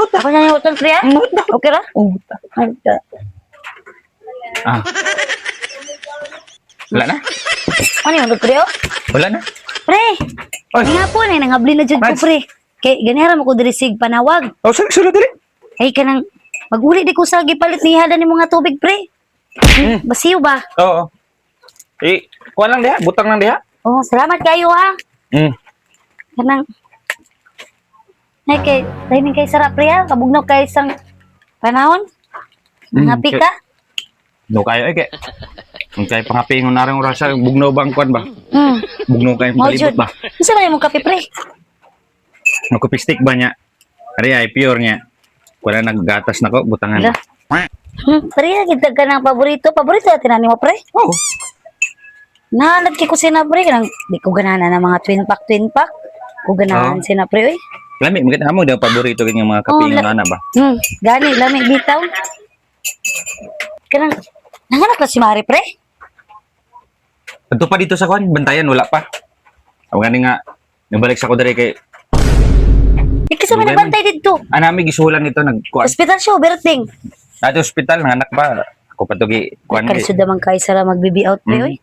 Huta. Ako na yung utang, pre, ha? Huta. Okay ra? Huta. Huta. Ah. Wala na? Ano yung utang, pre, oh? Wala na? Pre, Oy. nga po, nangabli na dyan ko, Mads. pre. Kay, ganera mo ko dirisig panawag. Oh, sulod dali. Ay, kanang, mag-uli di ko sa gipalit ni hada ni mga tubig, pre. Basiyo ba? Oo. Eh, kuha lang diha, butang lang diha. Oh, salamat kayo, ha? Mm. Kanang, ay, kay, timing kay sarap, pre, ha? Kabugnaw kay isang panahon. Happy ka? No kayo eh kay. Kung kay pangapingon na rin oras sa bugnaw bang kuan ba? Hmm. Bugnaw kay Mo palibot jud. ba? Isa ba yung kape, pre? Nakupistik ba niya? Ari ay pure niya. Wala naggatas na ko, butangan. Ala. Pre, kita ka ng paborito. Paborito natin mo, pre. Oh. Nahanap kay ko sina, pre. Kanang, di ko ganahan na mga twin pack. Ko ganahan Oh. sina, pre, oy. Lami, maganda mo daw paborito kanyang mga kapingon na ba? Gani, lami, bitaw. Kanang, nanganak na si Mari, pre. Adto pa dito sa kuan, bantayan wala pa. Ang gani nga nabalik sa ko diri kay Ikisa mo Hindi nagbantay dito. anami gisuhulan nito nagkuan. Hospital siya, overthink. Dati ospital nanganak pa. Ako pa to gi kuan gi. Kalisod naman kayo sara mag-baby out, pre, oy.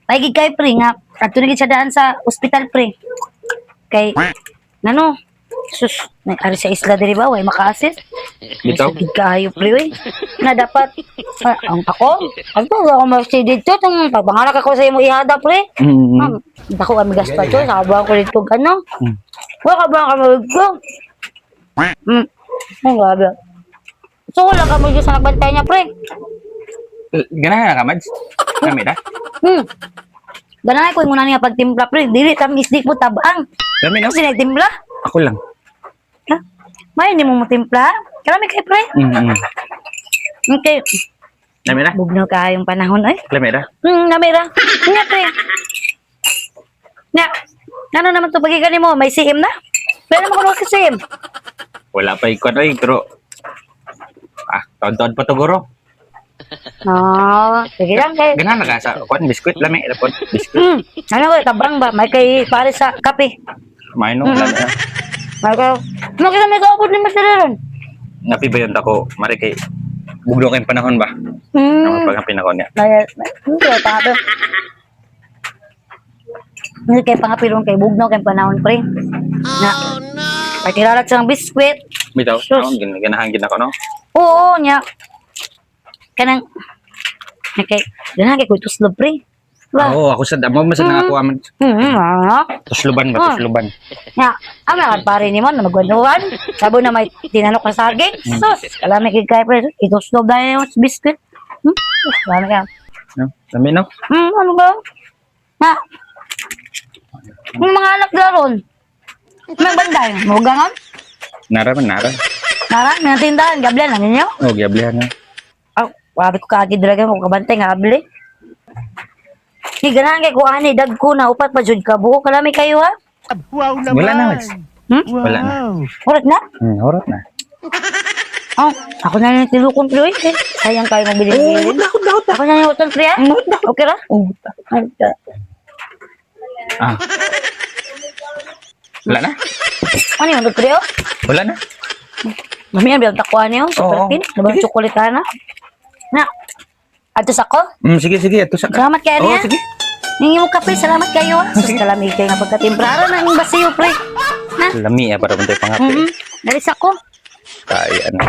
Paigig kay pre nga adto na gid siya daan sa ospital, pre. Kay nano? Sus, nag-ari sa isla diri ba way maka-assist? Bitaw. Sakit kaayo, pre, oy. Na dapat ang ako ako mag-stay dito tong pagpanganak ako sa imo ihada, pre. Mm. Dako kami gasta to sa abang ko dito ano. Mm. Wa ka ba ka magko? Ang grabe. So wala ka mo dyan sa nagbantay niya, pre. Ganahan ka mads. Kami da. Ganay ko muna niya pagtimpla, pre. Dili tamis di mo tabang. Kami no. Kasi nagtimpla. Ako lang. Ha? May hindi mo timpla. Karami kay, pre. Mm. Okay. Kami da. Bugnaw ka yung panahon, ay. Kami da. Namira. Nga, pre. Nga. Ano naman to pagigani mo? May CM na? Pwede naman ko si CM. Wala pa ikot ay pero taon-taon pa to guro. No. Sige lang, kay. Ganahan ka sa kuan biskuit lami ra pod biskuit. Ano ko, tabang ba? May kay pare sa kape. Maino lami. May kay. Nakita may kaupod ni Master Aaron. Napi ba yun ako? Mari kay bugno kayong panahon ba? Ang pagkampin ako niya. Hindi kay pangapi. Hindi kay pangapilon kay bugnaw kay panahon, pre. Na. Ay tilalat sa biskwit. Bitaw, Sus. ganahan gid ako no. Oo, nya. Kanang kay ganahan kay kutus lo, pre. Ba? Oo, ako sa damo masad na ako aman. Tusluban ba tusluban. Nya, ama kan pare ni mo na magwanduan. Sabo na may tinanok na saging. Sus, kalami kay kay pre. Ituslob na yung biskwit. Kalami ka. No? Lami no. Ano ba? Ha? Yung mga anak daron. May banday, mugangon. Nara man nara. Nara, may tindahan, gablan lang ninyo. Oh, giablihan na. Oh, wabi ko kagid draga mo kabantay nga abli. Ni ganahan kay ko ani dag ko na upat pa jud ka buo kalami kayo ha. Wow naman. Wala na Mads. Wala na. Urat na? Horot na. Oh, ako na lang tilukon pre. Sayang kayo mabili-bili. Huta. Ako na yung utang pre ha. Okay ra? Huta. Ah. Wala na? Ano yung utang pre oh? Wala na. Mami ang bilang takuan niyo, super Oo. pin. Nabang chocolate na. Na. Atos ako. Sige ato sa. Salamat kayo Oo, niya. sige. Ningi mo kape, salamat kayo ha. Sus kalamig kayo nga pagkatimprara na yung basiyo pre. Lami para pantay pangapi. Dalis ako. Kaya ano.